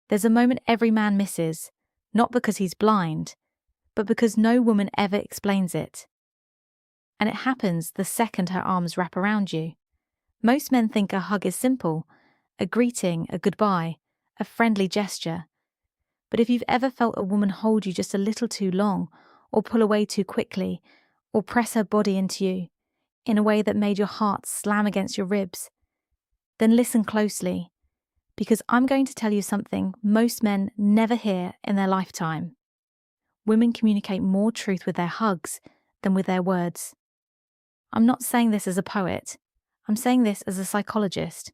There's a moment every man misses, not because he's blind, but because no woman ever explains it. And it happens the second her arms wrap around you. Most men think a hug is simple, a greeting, a goodbye, a friendly gesture. But if you've ever felt a woman hold you just a little too long, or pull away too quickly, or press her body into you in a way that made your heart slam against your ribs, then listen closely, because I'm going to tell you something most men never hear in their lifetime. Women communicate more truth with their hugs than with their words. I'm not saying this as a poet. I'm saying this as a psychologist.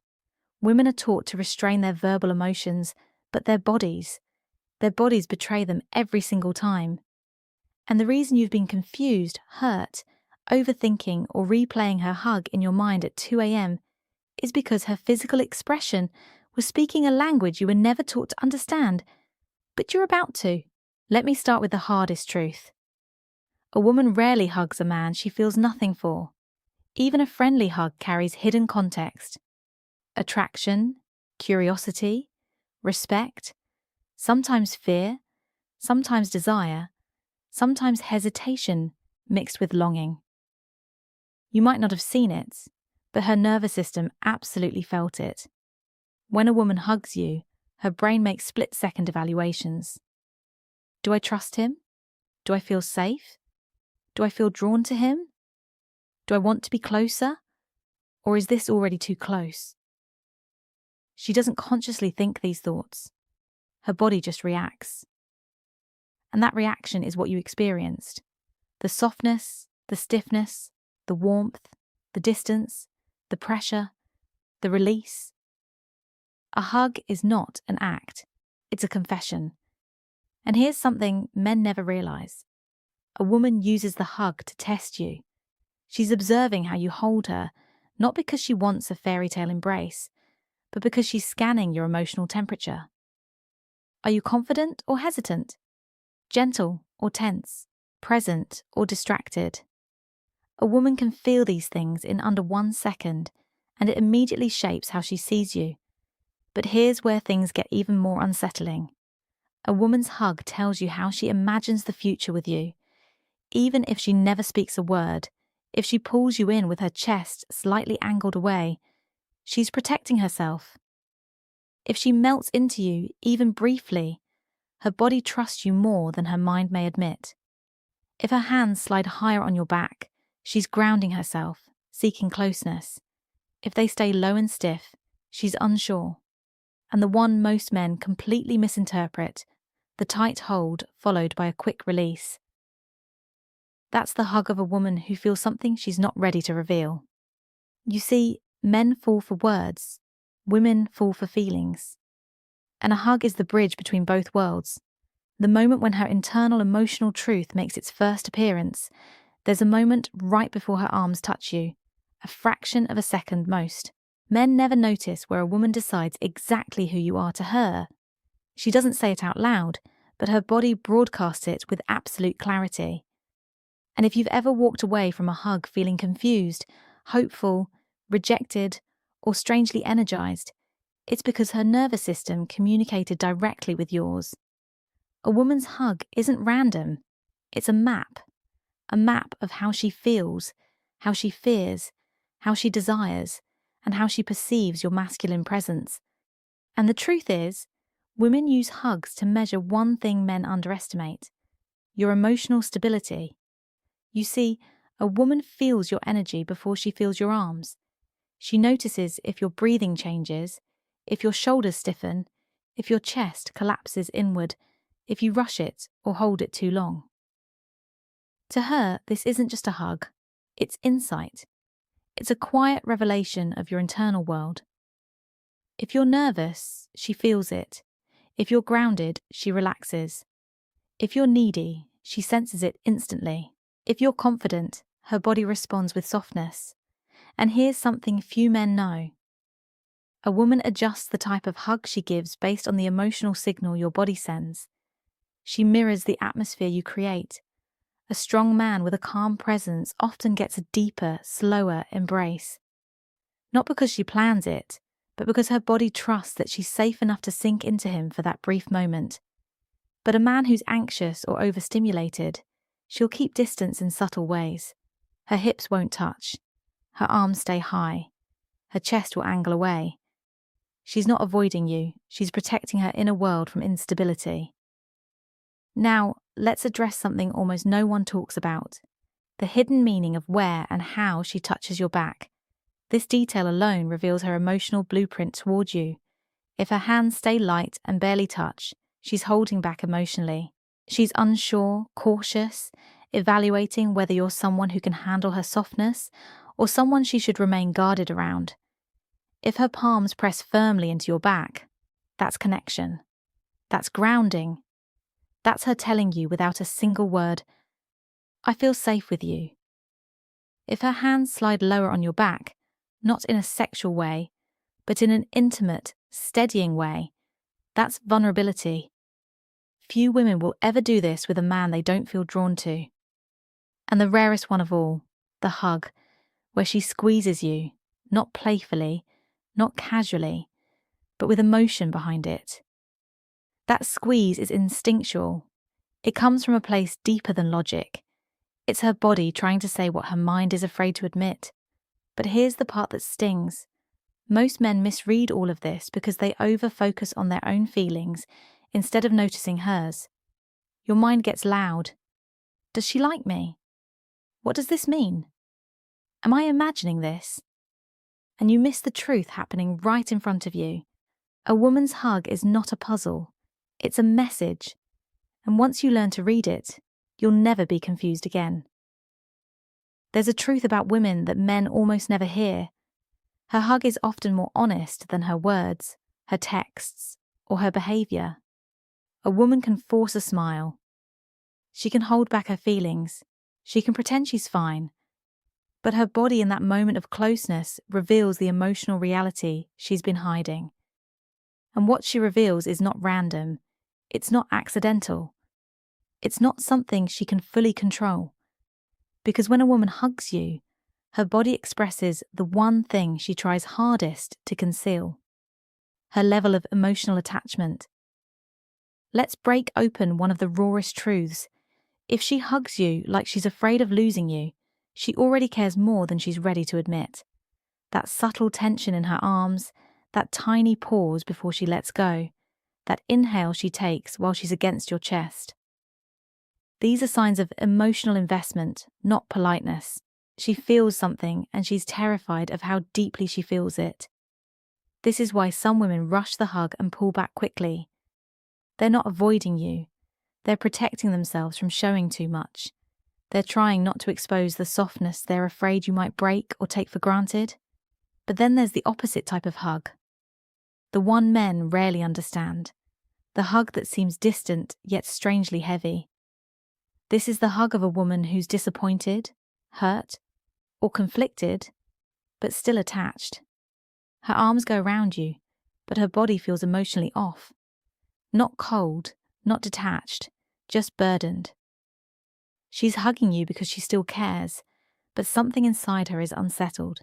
Women are taught to restrain their verbal emotions, but their bodies betray them every single time. And the reason you've been confused, hurt, overthinking, or replaying her hug in your mind at 2 a.m. is because her physical expression was speaking a language you were never taught to understand, but you're about to. Let me start with the hardest truth. A woman rarely hugs a man she feels nothing for. Even a friendly hug carries hidden context. Attraction, curiosity, respect, sometimes fear, sometimes desire, sometimes hesitation mixed with longing. You might not have seen it, but her nervous system absolutely felt it. When a woman hugs you, her brain makes split-second evaluations. Do I trust him? Do I feel safe? Do I feel drawn to him? Do I want to be closer? Or is this already too close? She doesn't consciously think these thoughts. Her body just reacts. And that reaction is what you experienced. The softness, the stiffness, the warmth, the distance, the pressure, the release. A hug is not an act. It's a confession. And here's something men never realize. A woman uses the hug to test you. She's observing how you hold her, not because she wants a fairy tale embrace, but because she's scanning your emotional temperature. Are you confident or hesitant? Gentle or tense? Present or distracted? A woman can feel these things in under 1 second, and it immediately shapes how she sees you. But here's where things get even more unsettling. A woman's hug tells you how she imagines the future with you. Even if she never speaks a word, if she pulls you in with her chest slightly angled away, she's protecting herself. If she melts into you, even briefly, her body trusts you more than her mind may admit. If her hands slide higher on your back, she's grounding herself, seeking closeness. If they stay low and stiff, she's unsure. And the one most men completely misinterpret, the tight hold followed by a quick release. That's the hug of a woman who feels something she's not ready to reveal. You see, men fall for words, women fall for feelings. And a hug is the bridge between both worlds. The moment when her internal emotional truth makes its first appearance, there's a moment right before her arms touch you, a fraction of a second most. Men never notice where a woman decides exactly who you are to her. She doesn't say it out loud, but her body broadcasts it with absolute clarity. And if you've ever walked away from a hug feeling confused, hopeful, rejected, or strangely energized, it's because her nervous system communicated directly with yours. A woman's hug isn't random. It's a map of how she feels, how she fears, how she desires, and how she perceives your masculine presence. And the truth is, women use hugs to measure one thing men underestimate: your emotional stability. You see, a woman feels your energy before she feels your arms. She notices if your breathing changes, if your shoulders stiffen, if your chest collapses inward, if you rush it or hold it too long. To her, this isn't just a hug. It's insight. It's a quiet revelation of your internal world. If you're nervous, she feels it. If you're grounded, she relaxes. If you're needy, she senses it instantly. If you're confident, her body responds with softness. And here's something few men know. A woman adjusts the type of hug she gives based on the emotional signal your body sends. She mirrors the atmosphere you create. A strong man with a calm presence often gets a deeper, slower embrace. Not because she plans it, but because her body trusts that she's safe enough to sink into him for that brief moment. But a man who's anxious or overstimulated, she'll keep distance in subtle ways. Her hips won't touch. Her arms stay high. Her chest will angle away. She's not avoiding you, she's protecting her inner world from instability. Now, let's address something almost no one talks about: the hidden meaning of where and how she touches your back. This detail alone reveals her emotional blueprint toward you. If her hands stay light and barely touch, she's holding back emotionally. She's unsure, cautious, evaluating whether you're someone who can handle her softness or someone she should remain guarded around. If her palms press firmly into your back, that's connection. That's grounding. That's her telling you without a single word, "I feel safe with you." If her hands slide lower on your back, not in a sexual way, but in an intimate, steadying way, that's vulnerability. Few women will ever do this with a man they don't feel drawn to. And the rarest one of all, the hug, where she squeezes you, not playfully, not casually, but with emotion behind it. That squeeze is instinctual. It comes from a place deeper than logic. It's her body trying to say what her mind is afraid to admit. But here's the part that stings. Most men misread all of this because they over-focus on their own feelings instead of noticing hers. Your mind gets loud. Does she like me? What does this mean? Am I imagining this? And you miss the truth happening right in front of you. A woman's hug is not a puzzle. It's a message. And once you learn to read it, you'll never be confused again. There's a truth about women that men almost never hear. Her hug is often more honest than her words, her texts, or her behaviour. A woman can force a smile. She can hold back her feelings. She can pretend she's fine. But her body in that moment of closeness reveals the emotional reality she's been hiding. And what she reveals is not random. It's not accidental. It's not something she can fully control. Because when a woman hugs you, her body expresses the one thing she tries hardest to conceal: her level of emotional attachment. Let's break open one of the rawest truths. If she hugs you like she's afraid of losing you, she already cares more than she's ready to admit. That subtle tension in her arms, that tiny pause before she lets go, that inhale she takes while she's against your chest. These are signs of emotional investment, not politeness. She feels something and she's terrified of how deeply she feels it. This is why some women rush the hug and pull back quickly. They're not avoiding you. They're protecting themselves from showing too much. They're trying not to expose the softness they're afraid you might break or take for granted. But then there's the opposite type of hug. The one men rarely understand. The hug that seems distant yet strangely heavy. This is the hug of a woman who's disappointed, hurt, or conflicted, but still attached. Her arms go around you, but her body feels emotionally off. Not cold, not detached, just burdened. She's hugging you because she still cares, but something inside her is unsettled.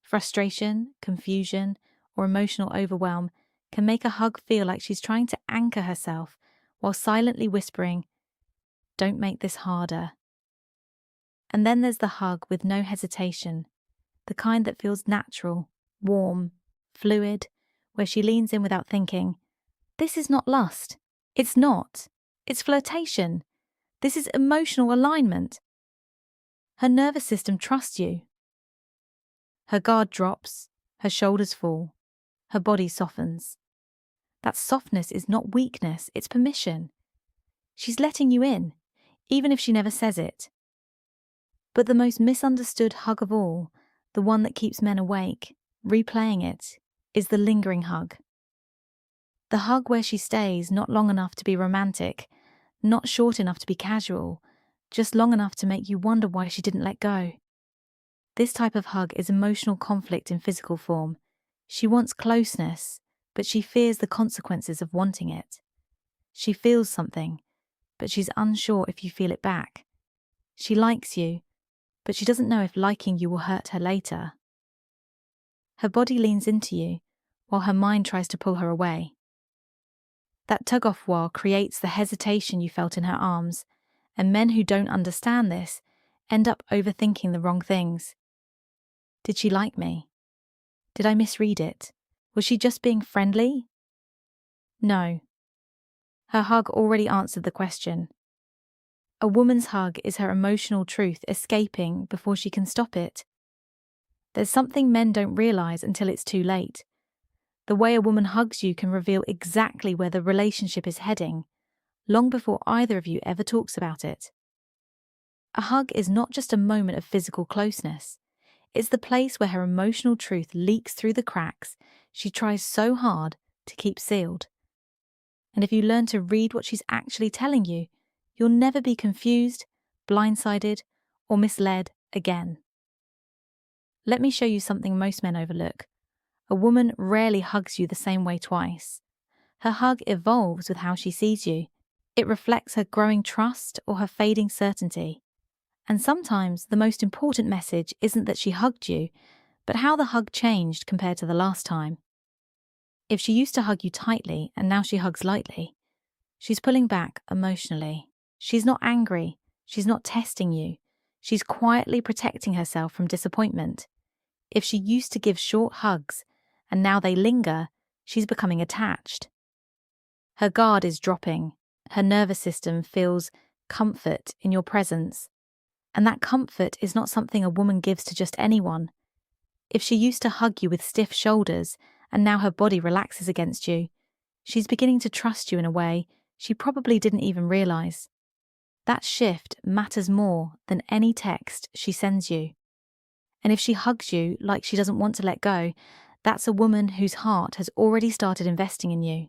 Frustration, confusion, or emotional overwhelm can make a hug feel like she's trying to anchor herself while silently whispering, "Don't make this harder." And then there's the hug with no hesitation, the kind that feels natural, warm, fluid, where she leans in without thinking, "This is not lust. It's not. It's flirtation. This is emotional alignment." Her nervous system trusts you. Her guard drops, her shoulders fall, her body softens. That softness is not weakness, it's permission. She's letting you in, even if she never says it. But the most misunderstood hug of all, the one that keeps men awake, replaying it, is the lingering hug. The hug where she stays not long enough to be romantic, not short enough to be casual, just long enough to make you wonder why she didn't let go. This type of hug is emotional conflict in physical form. She wants closeness, but she fears the consequences of wanting it. She feels something, but she's unsure if you feel it back. She likes you, but she doesn't know if liking you will hurt her later. Her body leans into you, while her mind tries to pull her away. That tug-of-war creates the hesitation you felt in her arms, and men who don't understand this end up overthinking the wrong things. Did she like me? Did I misread it? Was she just being friendly? No. Her hug already answered the question. A woman's hug is her emotional truth escaping before she can stop it. There's something men don't realize until it's too late. The way a woman hugs you can reveal exactly where the relationship is heading, long before either of you ever talks about it. A hug is not just a moment of physical closeness. It's the place where her emotional truth leaks through the cracks she tries so hard to keep sealed. And if you learn to read what she's actually telling you, you'll never be confused, blindsided, or misled again. Let me show you something most men overlook. A woman rarely hugs you the same way twice. Her hug evolves with how she sees you. It reflects her growing trust or her fading certainty. And sometimes the most important message isn't that she hugged you, but how the hug changed compared to the last time. If she used to hug you tightly and now she hugs lightly, she's pulling back emotionally. She's not angry. She's not testing you. She's quietly protecting herself from disappointment. If she used to give short hugs and now they linger, she's becoming attached. Her guard is dropping. Her nervous system feels comfort in your presence. And that comfort is not something a woman gives to just anyone. If she used to hug you with stiff shoulders and now her body relaxes against you, she's beginning to trust you in a way she probably didn't even realize. That shift matters more than any text she sends you. And if she hugs you like she doesn't want to let go, that's a woman whose heart has already started investing in you.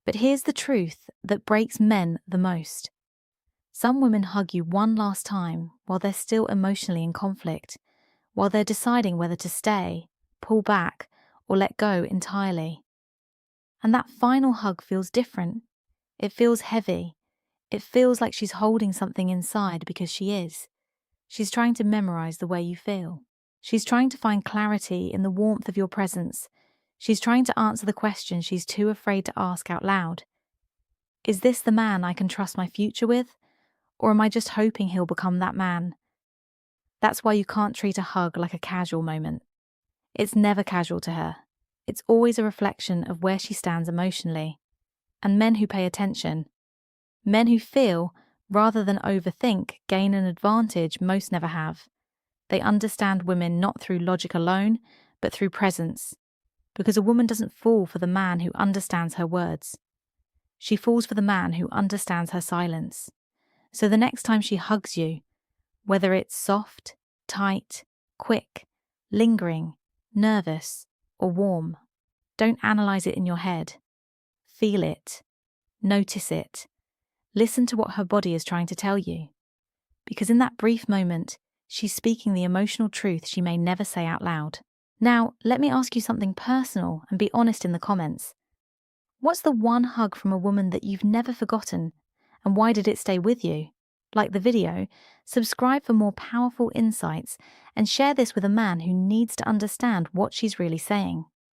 But here's the truth that breaks men the most. Some women hug you one last time while they're still emotionally in conflict, while they're deciding whether to stay, pull back, or let go entirely. And that final hug feels different. It feels heavy. It feels like she's holding something inside because she is. She's trying to memorize the way you feel. She's trying to find clarity in the warmth of your presence. She's trying to answer the question she's too afraid to ask out loud. Is this the man I can trust my future with? Or am I just hoping he'll become that man? That's why you can't treat a hug like a casual moment. It's never casual to her. It's always a reflection of where she stands emotionally. And men who pay attention, men who feel rather than overthink, gain an advantage most never have. They understand women not through logic alone, but through presence. Because a woman doesn't fall for the man who understands her words. She falls for the man who understands her silence. So the next time she hugs you, whether it's soft, tight, quick, lingering, nervous, or warm, don't analyze it in your head. Feel it. Notice it. Listen to what her body is trying to tell you. Because in that brief moment, she's speaking the emotional truth she may never say out loud. Now, let me ask you something personal and be honest in the comments. What's the one hug from a woman that you've never forgotten, and why did it stay with you? Like the video, subscribe for more powerful insights, and share this with a man who needs to understand what she's really saying.